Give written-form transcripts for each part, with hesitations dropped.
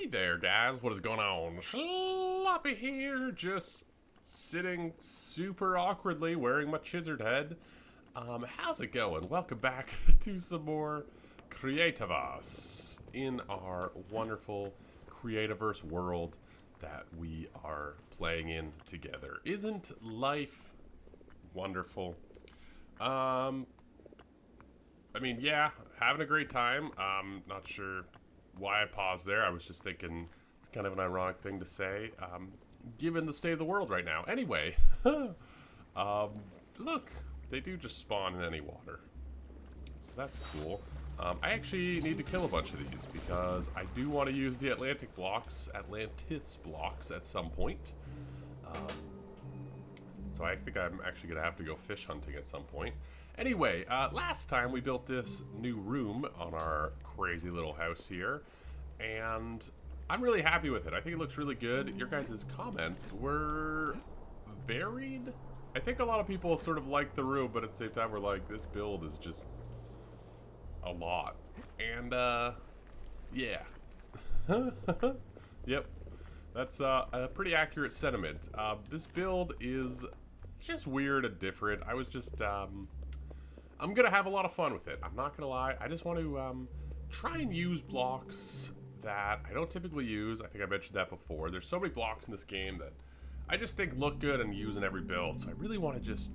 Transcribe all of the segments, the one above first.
Hey there, guys. What is going on? Sloppy here, just sitting super awkwardly wearing my chisered head. How's it going? Welcome back to some more Creativerse in our wonderful Creativerse world that we are playing in together. Isn't life wonderful? I mean, yeah, having a great time. Not sure why I paused there. I was just thinking it's kind of an ironic thing to say, given the state of the world right now. Anyway, look, they do just spawn in any water, so that's cool. I actually need to kill a bunch of these because I do want to use the Atlantis blocks at some point. So I think I'm actually going to have to go fish hunting at some point. Anyway, last time we built this new room on our crazy little house here, and I'm really happy with it. I think it looks really good. Your guys' comments were varied. I think a lot of people sort of like the room, but at the same time we're like, this build is just a lot. And, yeah. Yep. That's a pretty accurate sentiment. This build is just weird and different. I was just, I'm gonna have a lot of fun with it. I'm not gonna lie. I just want to try and use blocks that I don't typically use. I think I mentioned that before. There's so many blocks in this game that I just think look good and use in every build. So I really want to just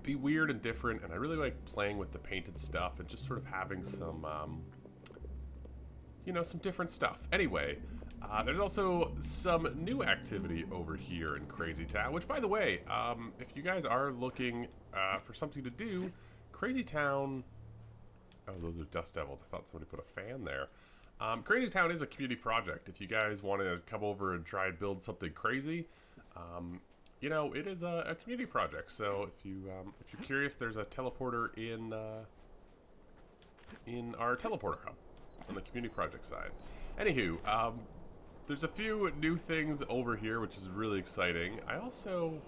be weird and different, and I really like playing with the painted stuff and just sort of having some, you know, some different stuff. Anyway, there's also some new activity over here in Crazy Town, which, by the way, if you guys are looking for something to do, Crazy Town... Oh, those are dust devils. I thought somebody put a fan there. Crazy Town is a community project. If you guys want to come over and try and build something crazy, you know, it is a community project. So if you're curious, there's a teleporter in our teleporter hub on the community project side. Anywho, there's a few new things over here, which is really exciting. I also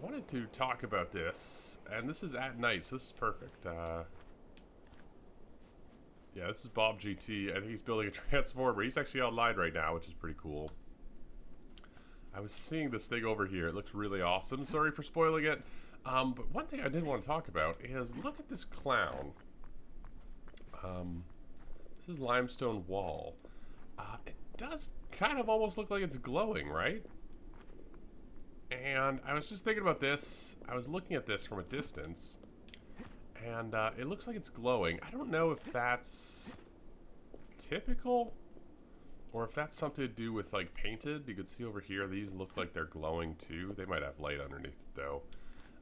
wanted to talk about this, and this is at night, so this is perfect. Yeah, this is Bob GT. I think he's building a transformer. He's actually online right now, which is pretty cool. I was seeing this thing over here. It looks really awesome. Sorry for spoiling it. But one thing I did want to talk about is look at this clown. This is limestone wall. It does kind of almost look like it's glowing, right? And I was just thinking about this. I was looking at this from a distance, and it looks like it's glowing. I don't know if that's typical or if that's something to do with like painted. You can see over here, these look like they're glowing too. They might have light underneath it though.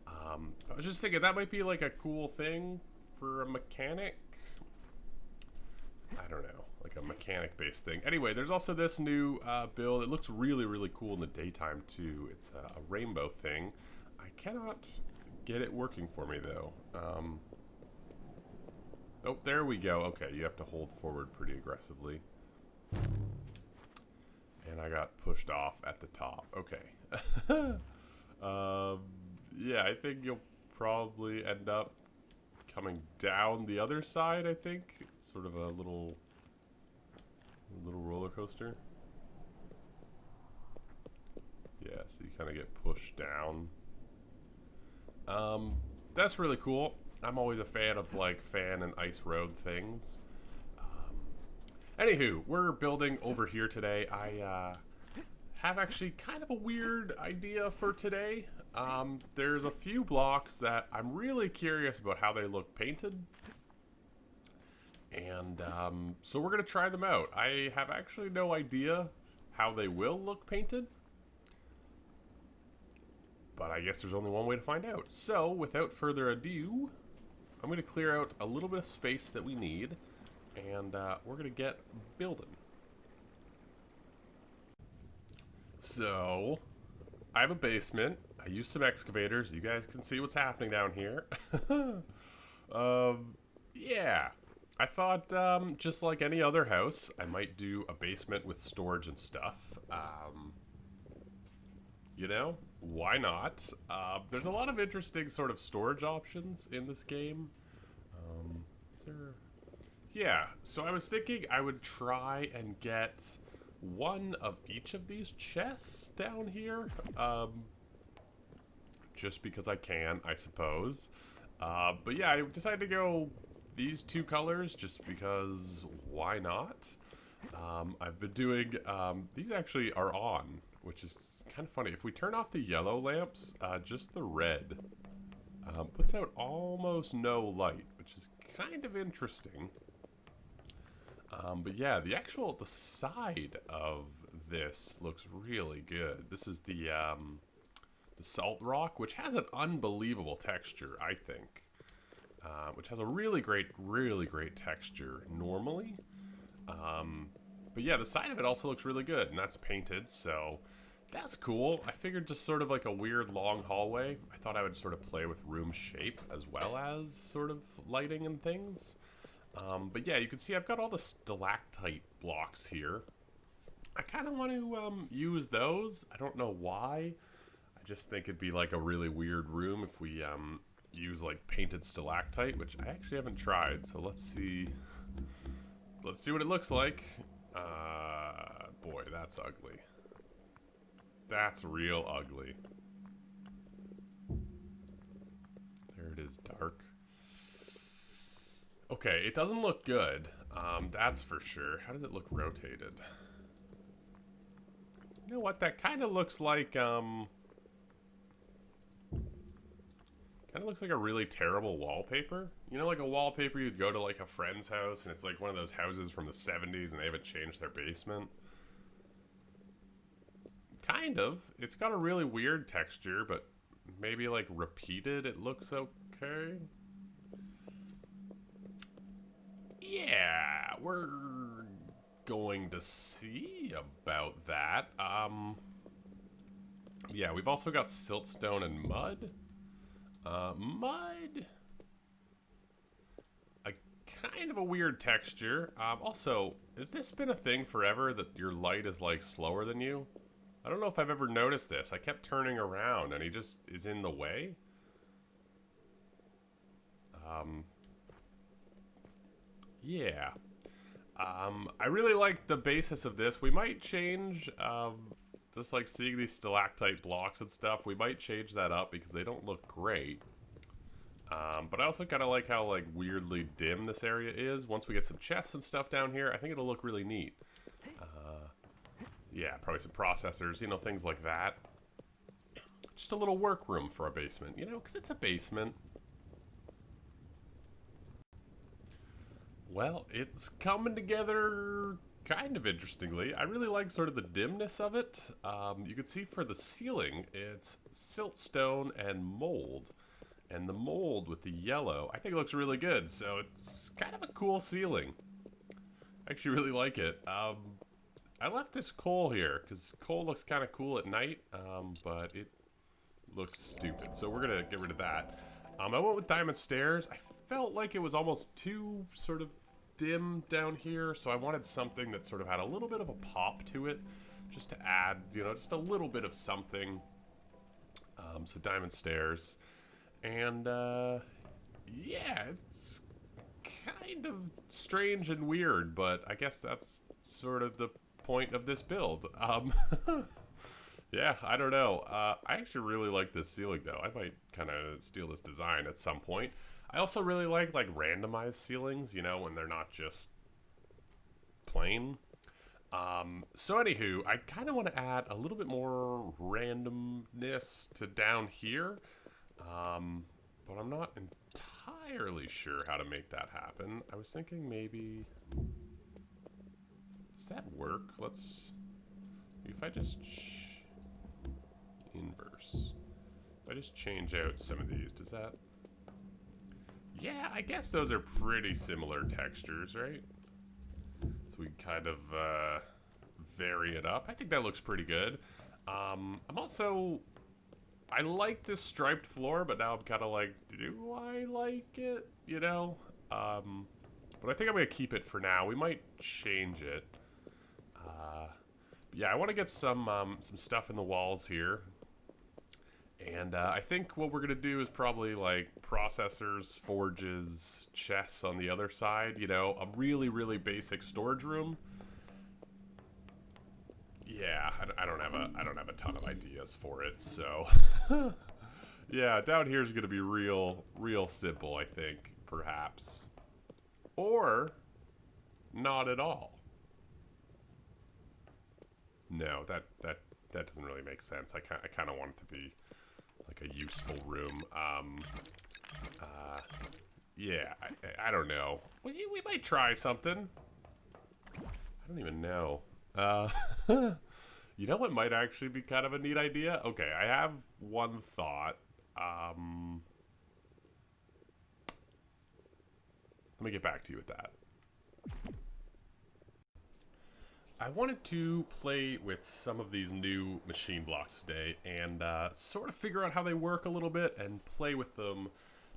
I was just thinking that might be like a cool thing for a mechanic. I don't know, like a mechanic based thing. Anyway, there's also this new build. It looks really, really cool in the daytime too. It's a rainbow thing. I cannot get it working for me though. Oh, there we go. Okay, you have to hold forward pretty aggressively. And I got pushed off at the top. Okay. Yeah, I think you'll probably end up coming down the other side, I think. It's sort of a little roller coaster. Yeah, so you kind of get pushed down. That's really cool. I'm always a fan of like fan and ice road things. Anywho, we're building over here today. I have actually kind of a weird idea for today. There's a few blocks that I'm really curious about how they look painted. And so we're going to try them out. I have actually no idea how they will look painted, but I guess there's only one way to find out. So without further ado, I'm going to clear out a little bit of space that we need, and we're going to get building. So I have a basement. I used some excavators. You guys can see what's happening down here. Yeah. I thought, just like any other house, I might do a basement with storage and stuff. You know, why not? There's a lot of interesting sort of storage options in this game. Is there... Yeah, so I was thinking I would try and get one of each of these chests down here. Just because I can, I suppose. But yeah, I decided to go these two colors just because why not? I've been doing, these actually are on, which is kind of funny. If we turn off the yellow lamps, just the red puts out almost no light, which is kind of interesting. But yeah, the side of this looks really good. This is the salt rock, which has an unbelievable texture, I think. Which has a really great texture normally. But yeah, the side of it also looks really good, and that's painted, so that's cool. I figured just sort of like a weird long hallway. I thought I would sort of play with room shape as well as sort of lighting and things. But yeah, you can see I've got all the stalactite blocks here. I kind of want to use those. I don't know why. I just think it'd be like a really weird room if we use like painted stalactite, which I actually haven't tried. So let's see. Let's see what it looks like. Boy, that's ugly. That's real ugly. There it is, dark. Okay, it doesn't look good. That's for sure. How does it look rotated? You know what? That kind of looks like, kind of looks like a really terrible wallpaper. You know, like a wallpaper you'd go to like a friend's house and it's like one of those houses from the 70s and they haven't changed their basement. Kind of. It's got a really weird texture, but maybe like repeated it looks okay. Yeah, we're going to see about that. Yeah, we've also got siltstone and mud. Mud, a kind of a weird texture. Also, has this been a thing forever that your light is like slower than you? I don't know if I've ever noticed this. I kept turning around and he just is in the way. Yeah. I really like the basis of this. We might change, just like seeing these stalactite blocks and stuff, we might change that up because they don't look great. But I also kind of like how like weirdly dim this area is. Once we get some chests and stuff down here, I think it'll look really neat. Yeah, probably some processors, you know, things like that. Just a little workroom for a basement, you know, because it's a basement. Well, it's coming together kind of interestingly. I really like sort of the dimness of it. You can see for the ceiling, it's siltstone and mold. And the mold with the yellow, I think it looks really good. So it's kind of a cool ceiling. I actually really like it. I left this coal here because coal looks kind of cool at night, but it looks stupid. So we're going to get rid of that. I went with diamond stairs. I felt like it was almost too sort of dim down here, so I wanted something that sort of had a little bit of a pop to it, just to add, you know, just a little bit of something. So diamond stairs. And, yeah, it's kind of strange and weird, but I guess that's sort of the point of this build. Yeah, I don't know. I actually really like this ceiling, though. I might kind of steal this design at some point. I also really like randomized ceilings, you know, when they're not just plain. So anywho, I kind of want to add a little bit more randomness to down here. But I'm not entirely sure how to make that happen. I was thinking maybe... Does that work? Let's... If I just... Inverse. If I just change out some of these, does that... Yeah, I guess those are pretty similar textures, right? So we kind of vary it up. I think that looks pretty good. I'm also... I like this striped floor, but now I'm kind of like, do I like it? You know? But I think I'm going to keep it for now. We might change it. Yeah, I want to get some stuff in the walls here. And I think what we're going to do is probably like processors, forges, chests on the other side. You know, a really, really basic storage room. I don't have a ton of ideas for it, so yeah, down here is gonna be real simple, I think, perhaps, or not at all. No, that doesn't really make sense. I kind of want it to be like a useful room. Yeah, I don't know. We might try something. I don't even know. You know what might actually be kind of a neat idea? Okay, I have one thought. Let me get back to you with that. I wanted to play with some of these new machine blocks today and sort of figure out how they work a little bit and play with them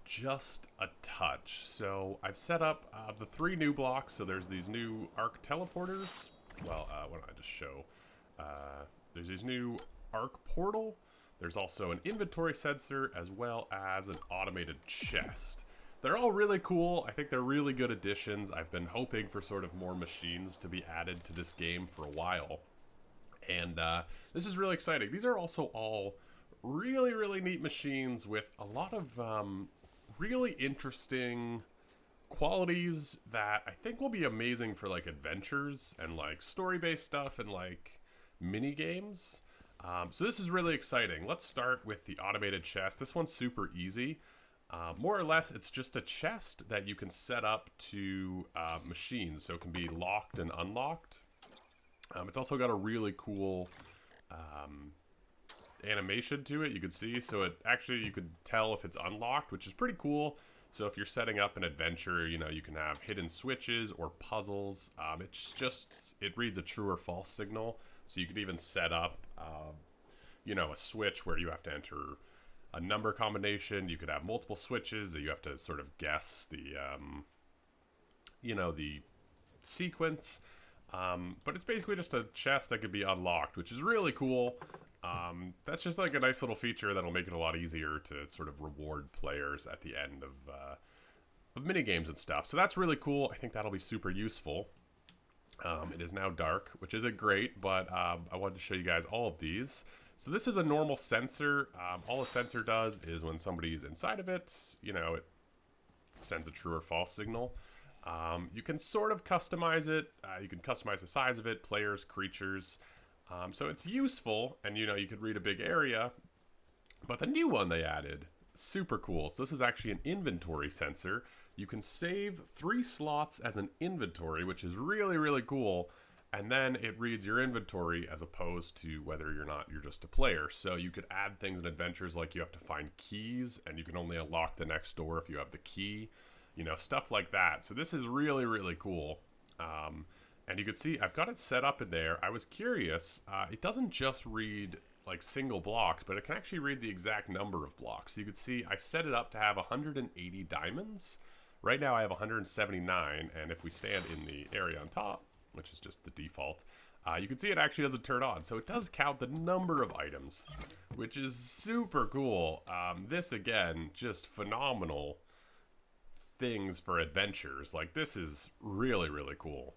just a touch. So I've set up the 3 new blocks. So there's these new arc teleporters. Well, why don't I just show? There's these new arc portal. There's also an inventory sensor as well as an automated chest. They're all really cool. I think they're really good additions. I've been hoping for sort of more machines to be added to this game for a while. And this is really exciting. These are also all really neat machines with a lot of really interesting qualities that I think will be amazing for like adventures and like story-based stuff and like mini games. So this is really exciting. Let's start with the automated chest. This one's super easy. More or less, it's just a chest that you can set up to machines, so it can be locked and unlocked. It's also got a really cool animation to it, you can see. So it actually, you could tell if it's unlocked, which is pretty cool. So if you're setting up an adventure, you know, you can have hidden switches or puzzles. It reads a true or false signal. So you could even set up, you know, a switch where you have to enter a number combination. You could have multiple switches that you have to sort of guess the, you know, the sequence. But it's basically just a chest that could be unlocked, which is really cool. That's just like a nice little feature that'll make it a lot easier to sort of reward players at the end of mini games and stuff. So that's really cool. I think that'll be super useful. It is now dark, which isn't great, but I wanted to show you guys all of these. So this is a normal sensor. All a sensor does is when somebody's inside of it, you know, it sends a true or false signal. You can sort of customize it. You can customize the size of it, players, creatures. So it's useful, and you know, you could read a big area. But the new one they added, super cool. So this is actually an inventory sensor. You can save 3 slots as an inventory, which is really cool. And then it reads your inventory as opposed to whether you're just a player. So you could add things in adventures like you have to find keys and you can only unlock the next door if you have the key, you know, stuff like that. So this is really cool. And you can see I've got it set up in there. I was curious, it doesn't just read like single blocks, but it can actually read the exact number of blocks. So you can see I set it up to have 180 diamonds. Right now I have 179, and if we stand in the area on top, which is just the default, you can see it actually doesn't turn on. So it does count the number of items, which is super cool. This, again, just phenomenal things for adventures. Like, this is really cool.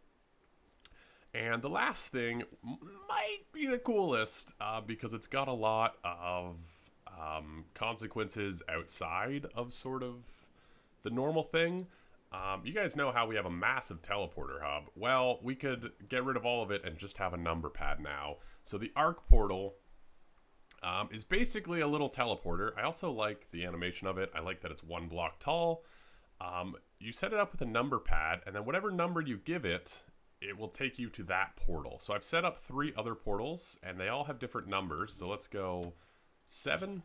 And the last thing might be the coolest because it's got a lot of consequences outside of sort of the normal thing. You guys know how we have a massive teleporter hub. Well, we could get rid of all of it and just have a number pad now. So the arc portal is basically a little teleporter. I also like the animation of it. I like that it's 1 block tall. You set it up with a number pad, and then whatever number you give it, it will take you to that portal. So I've set up 3 other portals, and they all have different numbers. So let's go 7.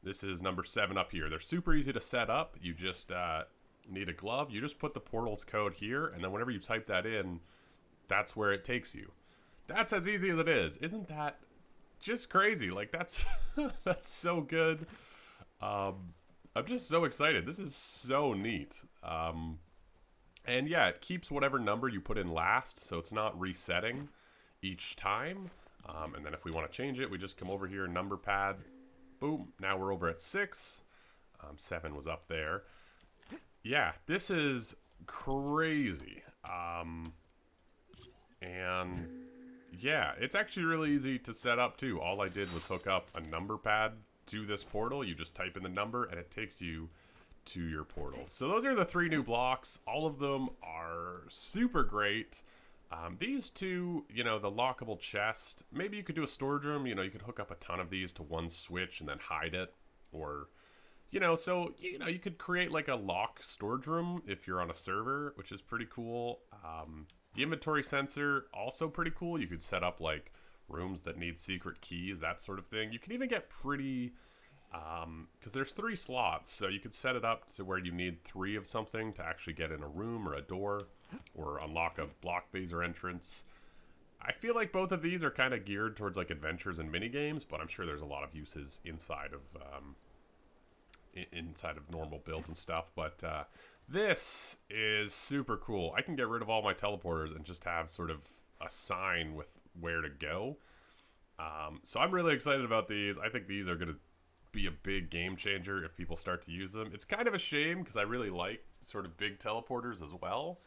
This is number 7 up here. They're super easy to set up. You just need a glove. You just put the portal's code here, and then whenever you type that in, that's where it takes you. That's as easy as it is. Isn't that just crazy? Like, that's that's so good. I'm just so excited. This is so neat. And yeah, it keeps whatever number you put in last, so it's not resetting each time. And then if we want to change it, we just come over here, number pad. Boom, now we're over at 6. 7 was up there. Yeah, this is crazy. And Yeah, it's actually really easy to set up too. All I did was hook up a number pad to this portal. You just type in the number and it takes you to your portal. So those are the 3 new blocks. All of them are super great. These two, you know, the lockable chest, maybe you could do a storage room. You know, you could hook up a ton of these to one switch and then hide it. Or, you know, so, you know, you could create like a lock storage room if you're on a server, which is pretty cool. The inventory sensor, also pretty cool. You could set up like rooms that need secret keys, that sort of thing. You can even get pretty, because there's 3 slots, so you could set it up to where you need 3 of something to actually get in a room or a door or unlock a block phase or entrance. I feel like both of these are kind of geared towards like adventures and mini games, but I'm sure there's a lot of uses inside of normal builds and stuff. But this is super cool. I can get rid of all my teleporters and just have sort of a sign with where to go. So I'm really excited about these. I think these are going to be a big game changer if people start to use them. It's kind of a shame because I really like sort of big teleporters as well.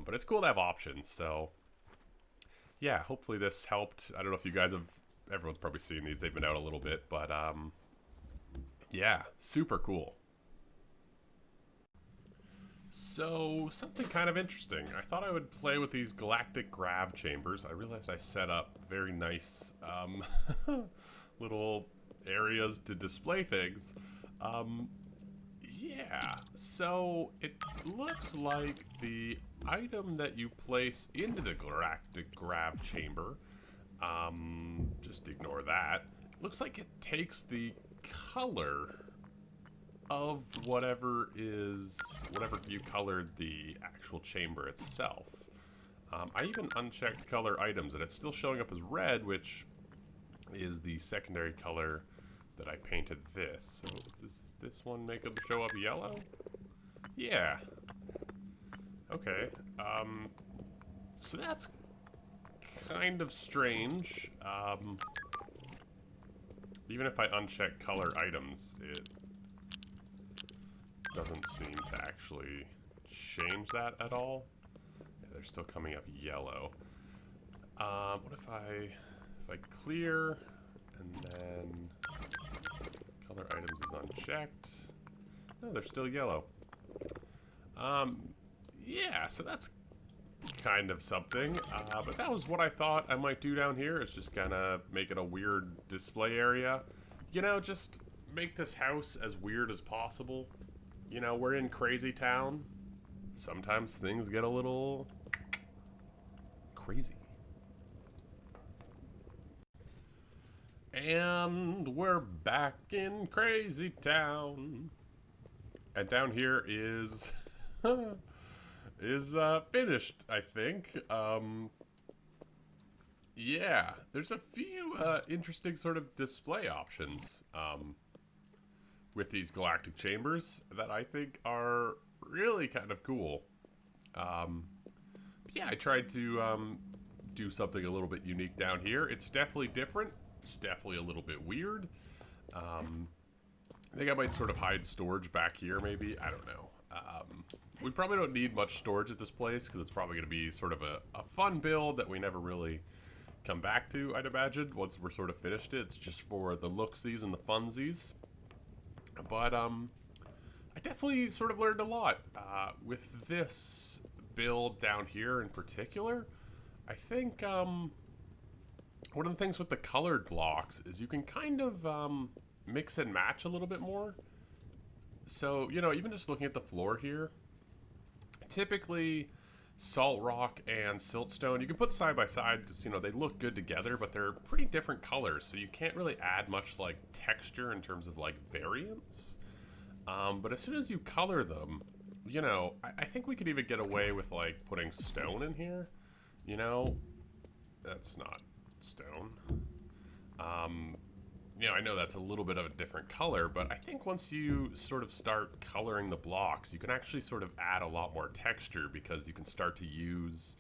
But it's cool to have options. So yeah, hopefully this helped. I don't know if you guys have, everyone's probably seen these. They've been out a little bit, but yeah, super cool. So, something kind of interesting. I thought I would play with these Galactic grav chambers. I realized I set up very nice little areas to display things. Yeah, so it looks like the item that you place into the Galactic grav chamber, just ignore that. Looks like it takes the color of whatever you colored the actual chamber itself. I even unchecked color items and it's still showing up as red, which is the secondary color that I painted this. So does this one make them show up yellow? Yeah. Okay. So that's kind of strange. Even if I uncheck color items, it doesn't seem to actually change that at all. Yeah, they're still coming up yellow. What if I clear and then color items is unchecked? No, they're still yellow. Yeah, so that's kind of something. But that was what I thought I might do down here. It's just gonna make it a weird display area. You know, just make this house as weird as possible. You know, we're in Crazy Town. Sometimes things get a little crazy. And we're back in Crazy Town. And down here is finished, I think. Yeah, there's a few interesting sort of display options with these Galactic chambers that I think are really kind of cool. Yeah, I tried to do something a little bit unique down here. It's definitely different. It's definitely a little bit weird. I think I might sort of hide storage back here, maybe. I don't know. We probably don't need much storage at this place because it's probably going to be sort of a fun build that we never really come back to, I'd imagine, once we're sort of finished it. It's just for the looksies and the funsies. But I definitely sort of learned a lot with this build down here in particular. I think one of the things with the colored blocks is you can kind of mix and match a little bit more. So, you know, even just looking at the floor here, typically salt rock and siltstone, you can put side by side because, you know, they look good together, but they're pretty different colors, so you can't really add much, like, texture in terms of, like, variance. But as soon as you color them, you know, I think we could even get away with, like, putting stone in here. You know, that's not stone. You know, I know that's a little bit of a different color, but I think once you sort of start coloring the blocks, you can actually sort of add a lot more texture because you can start to use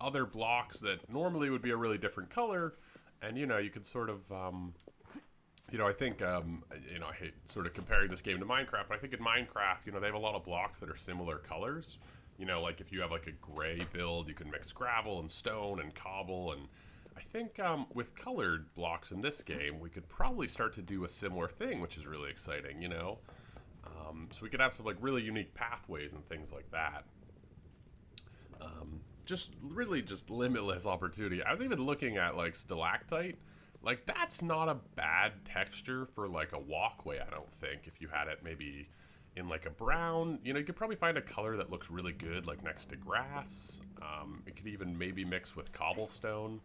other blocks that normally would be a really different color. And, you know, you can sort of, you know, I think, you know, I hate sort of comparing this game to Minecraft, but I think in Minecraft, you know, they have a lot of blocks that are similar colors. You know, like if you have like a gray build, you can mix gravel and stone and cobble and I think with colored blocks in this game, we could probably start to do a similar thing, which is really exciting, you know? So we could have some like really unique pathways and things like that. Just really just limitless opportunity. I was even looking at like stalactite. Like that's not a bad texture for like a walkway, I don't think. If you had it maybe in like a brown, you know, you could probably find a color that looks really good like next to grass. It could even maybe mix with cobblestone.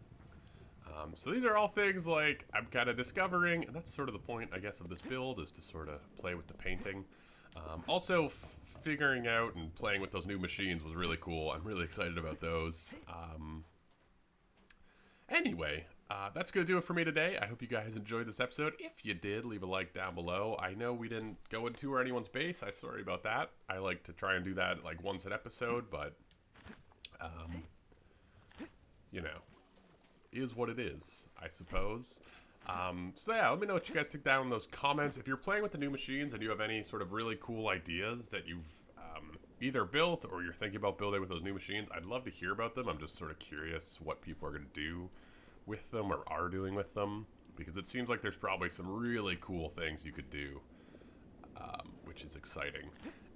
So these are all things like I'm kind of discovering, and that's sort of the point, I guess, of this build, is to sort of play with the painting. Also, figuring out and playing with those new machines was really cool. I'm really excited about those. Anyway, that's going to do it for me today. I hope you guys enjoyed this episode. If you did, leave a like down below. I know we didn't go into anyone's base. I'm sorry about that. I like to try and do that like once an episode, but, you know, is what it is, I suppose. So yeah, let me know what you guys think down in those comments. If you're playing with the new machines and you have any sort of really cool ideas that you've either built or you're thinking about building with those new machines, I'd love to hear about them. I'm just sort of curious what people are going to do with them or are doing with them, because it seems like there's probably some really cool things you could do, which is exciting.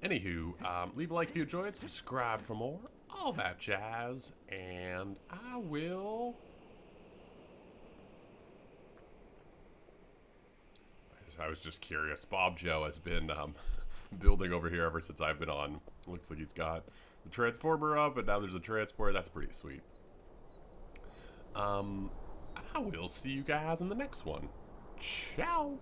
Anywho, leave a like if you enjoyed, subscribe for more, all that jazz, and I was just curious. Bob Joe has been building over here ever since I've been on. Looks like he's got the transformer up, and now there's a transport. That's pretty sweet. I will see you guys in the next one. Ciao!